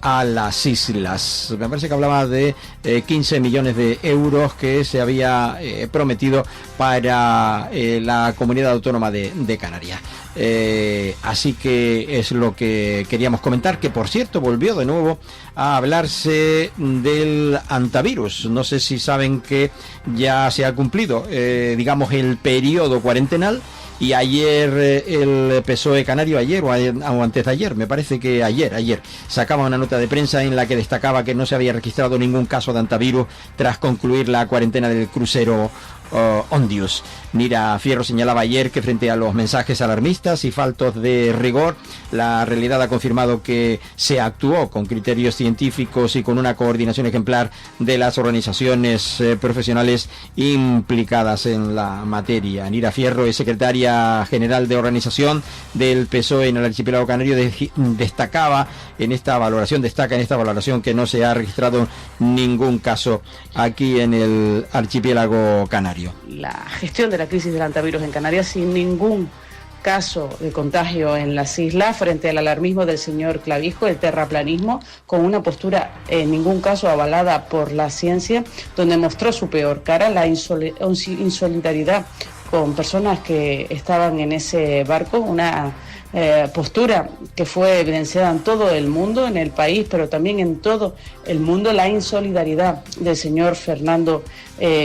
[SPEAKER 1] a las islas. Me parece que hablaba de 15 millones de euros que se había prometido para la comunidad autónoma de Canarias. Así que es lo que queríamos comentar, que por cierto volvió de nuevo a hablarse del antivirus. No sé si saben que ya se ha cumplido, digamos, el periodo cuarentenal. Y ayer el PSOE canario, ayer o antes de ayer, me parece que ayer, sacaba una nota de prensa en la que destacaba que no se había registrado ningún caso de antivirus tras concluir la cuarentena del crucero Ondius. Nira Fierro señalaba ayer que frente a los mensajes alarmistas y faltos de rigor, la realidad ha confirmado que se actuó con criterios científicos y con una coordinación ejemplar de las organizaciones profesionales implicadas en la materia. Nira Fierro es secretaria general de organización del PSOE en el archipiélago canario. Destaca en esta valoración que no se ha registrado ningún caso aquí en el archipiélago canario.
[SPEAKER 3] La gestión de la crisis del antivirus en Canarias sin ningún caso de contagio en las islas, frente al alarmismo del señor Clavijo, el terraplanismo, con una postura en ningún caso avalada por la ciencia, donde mostró su peor cara, la insolidaridad con personas que estaban en ese barco, una postura que fue evidenciada en todo el mundo, en el país, pero también en todo el mundo, la insolidaridad del señor Fernando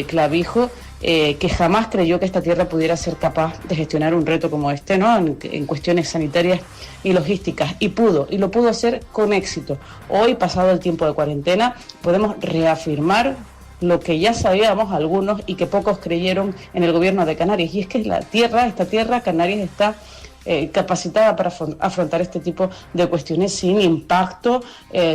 [SPEAKER 3] Clavijo, que jamás creyó que esta tierra pudiera ser capaz de gestionar un reto como este, ¿no? En cuestiones sanitarias y logísticas, y lo pudo hacer con éxito. Hoy, pasado el tiempo de cuarentena, podemos reafirmar lo que ya sabíamos algunos y que pocos creyeron en el gobierno de Canarias, y es que esta tierra, Canarias, está capacitada para afrontar este tipo de cuestiones sin impacto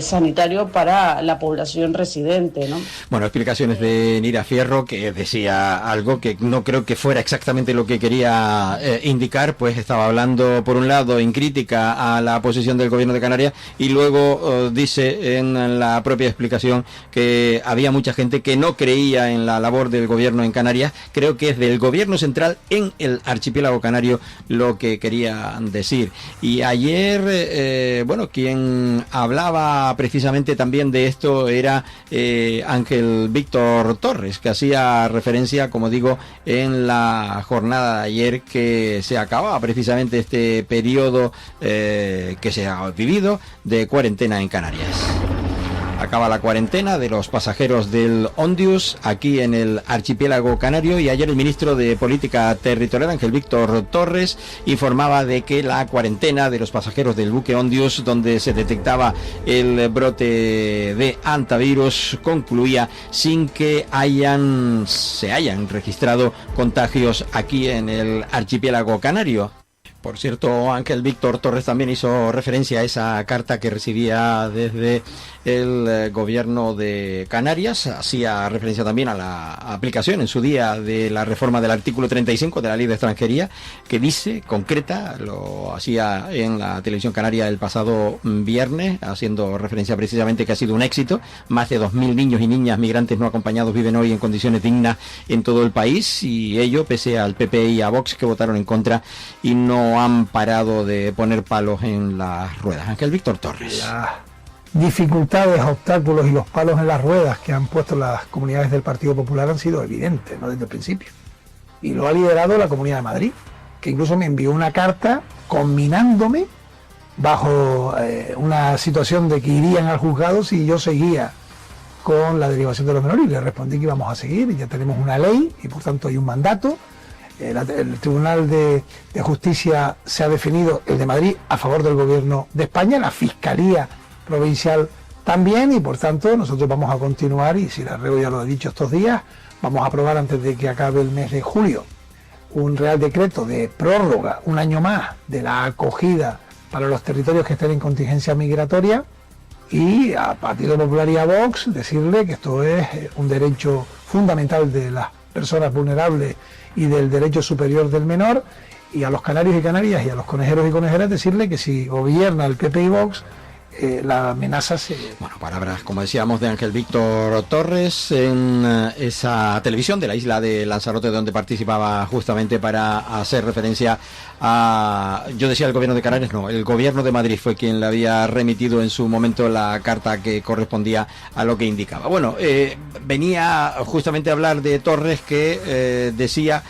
[SPEAKER 3] sanitario para la población residente, ¿no?
[SPEAKER 1] Bueno, explicaciones de Nira Fierro, que decía algo que no creo que fuera exactamente lo que quería indicar, pues estaba hablando por un lado en crítica a la posición del gobierno de Canarias y luego dice en la propia explicación que había mucha gente que no creía en la labor del gobierno en Canarias. Creo que es del gobierno central en el archipiélago canario lo que quería decir. Y ayer, quien hablaba precisamente también de esto era Ángel Víctor Torres, que hacía referencia, como digo, en la jornada de ayer, que se acababa precisamente este periodo que se ha vivido de cuarentena en Canarias. Acaba la cuarentena de los pasajeros del Ondius aquí en el archipiélago canario, y ayer el ministro de Política Territorial, Ángel Víctor Torres, informaba de que la cuarentena de los pasajeros del buque Ondius, donde se detectaba el brote de antivirus, concluía sin que se hayan registrado contagios aquí en el archipiélago canario. Por cierto, Ángel Víctor Torres también hizo referencia a esa carta que recibía desde el gobierno de Canarias. Hacía referencia también a la aplicación en su día de la reforma del artículo 35 de la Ley de Extranjería, que dice, concreta, lo hacía en la televisión canaria el pasado viernes, haciendo referencia precisamente que ha sido un éxito. Más de 2.000 niños y niñas migrantes no acompañados viven hoy en condiciones dignas en todo el país, y ello pese al PP y a Vox, que votaron en contra y no han parado de poner palos en las ruedas. Ángel Víctor Torres.
[SPEAKER 16] Las dificultades, obstáculos y los palos en las ruedas que han puesto las comunidades del Partido Popular han sido evidentes, ¿no?, desde el principio. Y lo ha liderado la Comunidad de Madrid, que incluso me envió una carta conminándome bajo una situación de que irían al juzgado si yo seguía con la derivación de los menores, y le respondí que íbamos a seguir, y ya tenemos una ley y por tanto hay un mandato. El Tribunal de Justicia se ha definido, el de Madrid, a favor del Gobierno de España, la Fiscalía Provincial también, y por tanto nosotros vamos a continuar, y si la Rego ya lo ha dicho estos días, vamos a aprobar antes de que acabe el mes de julio un Real Decreto de prórroga, un año más, de la acogida para los territorios que estén en contingencia migratoria, y a Partido Popular y a Vox decirle que esto es un derecho fundamental de las personas vulnerables y del derecho superior del menor, y a los canarios y canarias y a los conejeros y conejeras decirle que si gobierna el PP y Vox, la amenaza se...
[SPEAKER 1] Bueno, palabras, como decíamos, de Ángel Víctor Torres en esa televisión de la isla de Lanzarote, donde participaba justamente para hacer referencia a... Yo decía el gobierno de Canarias, no, el gobierno de Madrid fue quien le había remitido en su momento la carta que correspondía a lo que indicaba. Bueno, venía justamente a hablar de Torres, que decía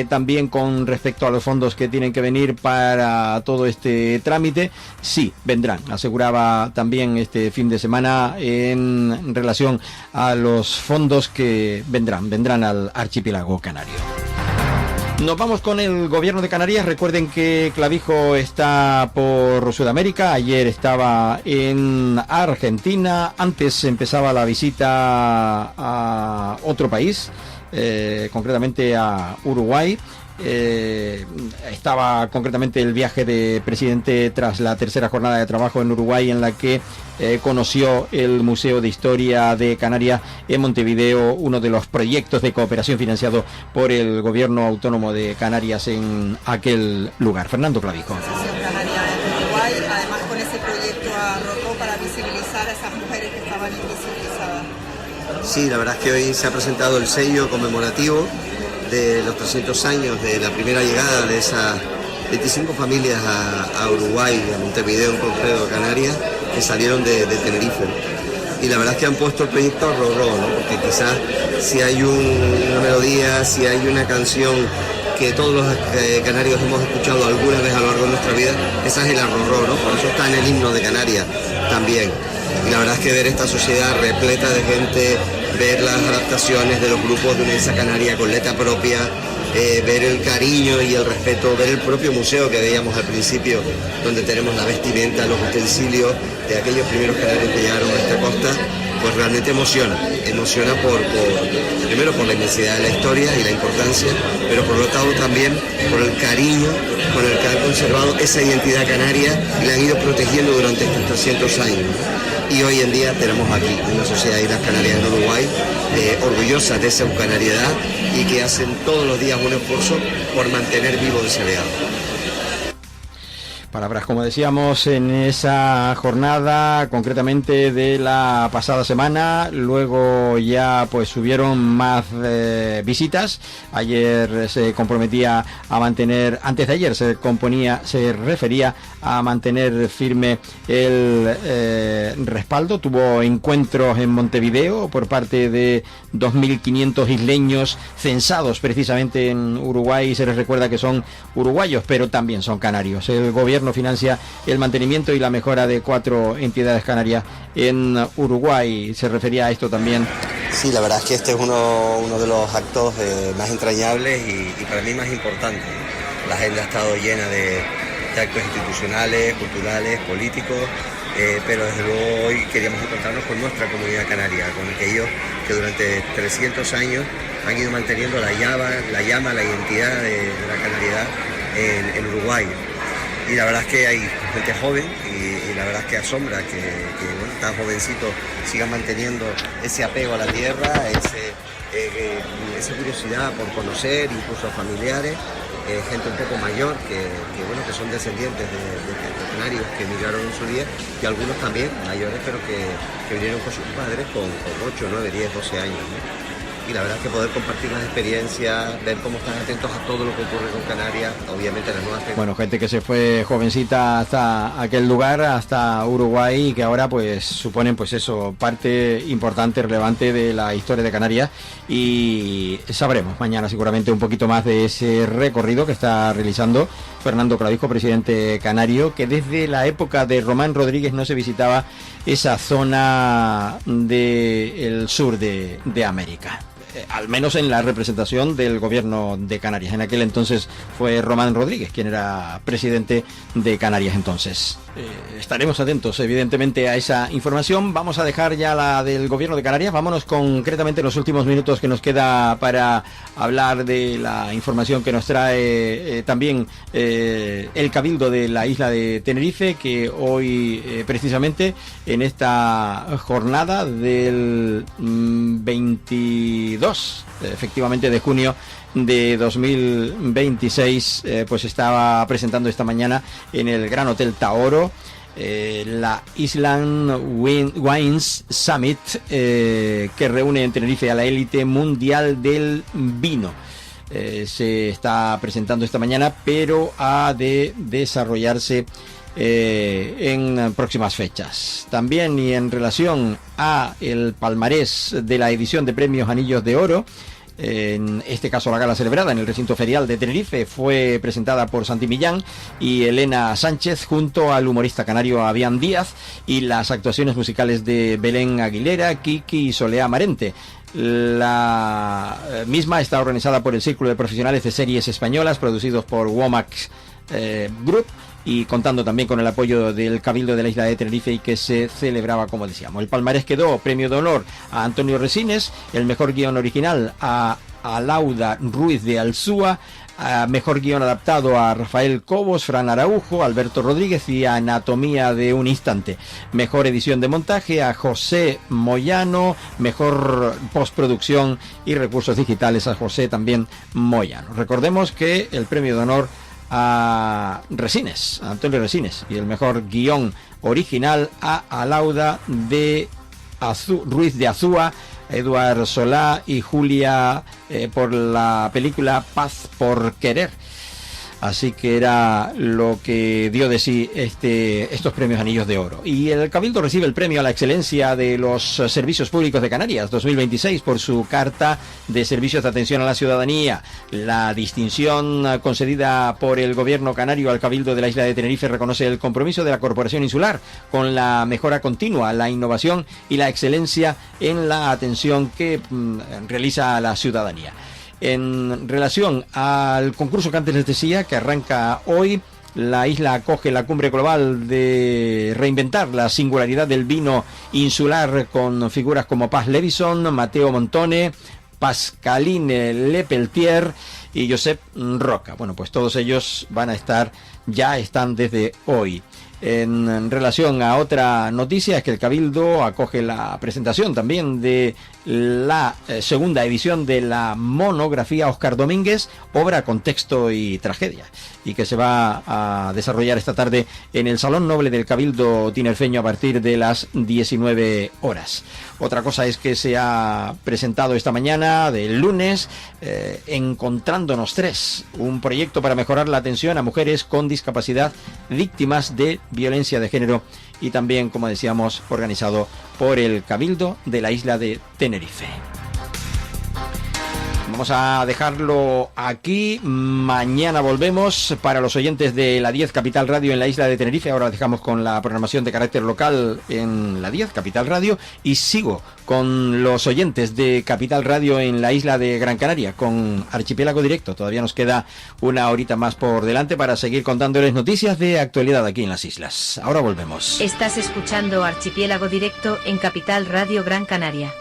[SPEAKER 1] también con respecto a los fondos que tienen que venir para todo este trámite, sí, vendrán, aseguraba también este fin de semana en relación a los fondos que vendrán al archipiélago canario. Nos vamos con el gobierno de Canarias. Recuerden que Clavijo está por Sudamérica. Ayer estaba en Argentina. Antes empezaba la visita a otro país, concretamente a Uruguay. Estaba concretamente el viaje de presidente tras la tercera jornada de trabajo en Uruguay, en la que conoció el Museo de Historia de Canarias en Montevideo, uno de los proyectos de cooperación financiado por el Gobierno Autónomo de Canarias en aquel lugar. Fernando Clavijo.
[SPEAKER 17] Uruguay, además con ese proyecto arrojó para visibilizar a esas mujeres que estaban invisibilizadas.
[SPEAKER 18] Sí, la verdad es que hoy se ha presentado el sello conmemorativo de los 300 años de la primera llegada de esas 25 familias a Uruguay, a Montevideo en concreto, a Canarias, que salieron de Tenerife. Y la verdad es que han puesto el proyecto Rorró, ¿no? Porque quizás si hay una melodía, si hay una canción que todos los canarios hemos escuchado alguna vez a lo largo de nuestra vida, esa es el Rorró, ¿no? Por eso está en el himno de Canarias también. Y la verdad es que ver esta sociedad repleta de gente, ver las adaptaciones de los grupos de Unesa Canaria con letra propia, ver el cariño y el respeto, ver el propio museo que veíamos al principio, donde tenemos la vestimenta, los utensilios de aquellos primeros canarios que llegaron a esta costa, pues realmente emociona primero por la inmensidad de la historia y la importancia, pero por lo tanto también por el cariño con el que han conservado esa identidad canaria y la han ido protegiendo durante estos 300 años. Y hoy en día tenemos aquí una sociedad de Islas Canarias en Uruguay orgullosas de esa eucanariedad y que hacen todos los días un esfuerzo por mantener vivo ese legado.
[SPEAKER 1] Palabras, como decíamos, en esa jornada, concretamente de la pasada semana. Luego ya pues hubieron más visitas. Ayer se comprometía a mantener, antes de ayer se refería a mantener firme el respaldo. Tuvo encuentros en Montevideo por parte de 2.500 isleños censados precisamente en Uruguay. Se les recuerda que son uruguayos, pero también son canarios. El gobierno financia el mantenimiento y la mejora de 4 entidades canarias en Uruguay. Se refería a esto también.
[SPEAKER 18] Sí, la verdad es que este es uno de los actos más entrañables y para mí más importantes. La agenda ha estado llena de actos institucionales, culturales, políticos, pero desde luego hoy queríamos encontrarnos con nuestra comunidad canaria, con aquellos que durante 300 años han ido manteniendo la llama, la identidad de la canariedad en Uruguay. Y la verdad es que hay gente joven y la verdad es que asombra que bueno, tan jovencitos sigan manteniendo ese apego a la tierra, esa curiosidad por conocer, incluso a familiares, gente un poco mayor que son descendientes de canarios que emigraron en su día, y algunos también mayores, pero que vinieron con sus padres con 8, 9, 10, 12 años, ¿no? Y la verdad es que poder compartir las experiencias, ver cómo están atentos a todo lo que ocurre con Canarias, obviamente las nuevas...
[SPEAKER 1] Bueno, gente que se fue jovencita hasta aquel lugar, hasta Uruguay, y que ahora pues suponen pues eso, parte importante, relevante de la historia de Canarias, y sabremos mañana seguramente un poquito más de ese recorrido que está realizando Fernando Clavijo, presidente canario, que desde la época de Román Rodríguez no se visitaba esa zona del sur de América. Al menos en la representación del gobierno de Canarias. En aquel entonces fue Román Rodríguez quien era presidente de Canarias entonces. Estaremos atentos evidentemente a esa información. Vamos a dejar ya la del gobierno de Canarias. Vámonos concretamente los últimos minutos que nos queda para hablar de la información que nos trae también el Cabildo de la isla de Tenerife, que hoy precisamente en esta jornada del 22 efectivamente de junio de 2026, pues estaba presentando esta mañana en el Gran Hotel Taoro la Island Wines Summit, que reúne en Tenerife a la élite mundial del vino. Se está presentando esta mañana, pero ha de desarrollarse en próximas fechas. También, y en relación a el palmarés de la edición de premios Anillos de Oro, en este caso la gala celebrada en el recinto ferial de Tenerife fue presentada por Santi Millán y Elena Sánchez junto al humorista canario Avian Díaz, y las actuaciones musicales de Belén Aguilera, Kiki y Soleá Marente. La misma está organizada por el Círculo de Profesionales de Series Españolas, producidos por Womack Group, y contando también con el apoyo del Cabildo de la isla de Tenerife, y que se celebraba, como decíamos. El palmarés quedó: premio de honor a Antonio Resines, el mejor guión original a Alauda Ruiz de Alzúa, mejor guión adaptado a Rafael Cobos, Fran Araujo, Alberto Rodríguez y Anatomía de un Instante, mejor edición de montaje a José Moyano, mejor postproducción y recursos digitales a José también Moyano. Recordemos que el premio de honor a Resines, a Antonio Resines, y el mejor guión original a Alauda de Ruiz de Azúa, Eduard Solá y Julia, por la película Paz por Querer. Así que era lo que dio de sí estos premios Anillos de Oro. Y el Cabildo recibe el premio a la excelencia de los servicios públicos de Canarias 2026 por su carta de servicios de atención a la ciudadanía. La distinción concedida por el gobierno canario al Cabildo de la isla de Tenerife reconoce el compromiso de la Corporación Insular con la mejora continua, la innovación y la excelencia en la atención que realiza a la ciudadanía. En relación al concurso que antes les decía, que arranca hoy, la isla acoge la cumbre global de reinventar la singularidad del vino insular, con figuras como Paz Levison, Mateo Montone, Pascaline Lepeltier y Josep Roca. Bueno, pues todos ellos ya están desde hoy. En relación a otra noticia, es que el Cabildo acoge la presentación también de la segunda edición de la monografía Óscar Domínguez, obra, contexto y tragedia, y que se va a desarrollar esta tarde en el Salón Noble del Cabildo tinerfeño a partir de las 19 horas. Otra cosa es que se ha presentado esta mañana del lunes Encontrándonos 3, un proyecto para mejorar la atención a mujeres con discapacidad víctimas de violencia de género, y también, como decíamos, organizado por el Cabildo de la isla de Tenerife. Vamos a dejarlo aquí. Mañana volvemos. Para los oyentes de la 10 Capital Radio en la isla de Tenerife, ahora dejamos con la programación de carácter local en la 10 Capital Radio, y sigo con los oyentes de Capital Radio en la isla de Gran Canaria con Archipiélago Directo. Todavía nos queda una horita más por delante para seguir contándoles noticias de actualidad aquí en las islas. Ahora volvemos.
[SPEAKER 11] Estás escuchando Archipiélago Directo en Capital Radio Gran Canaria.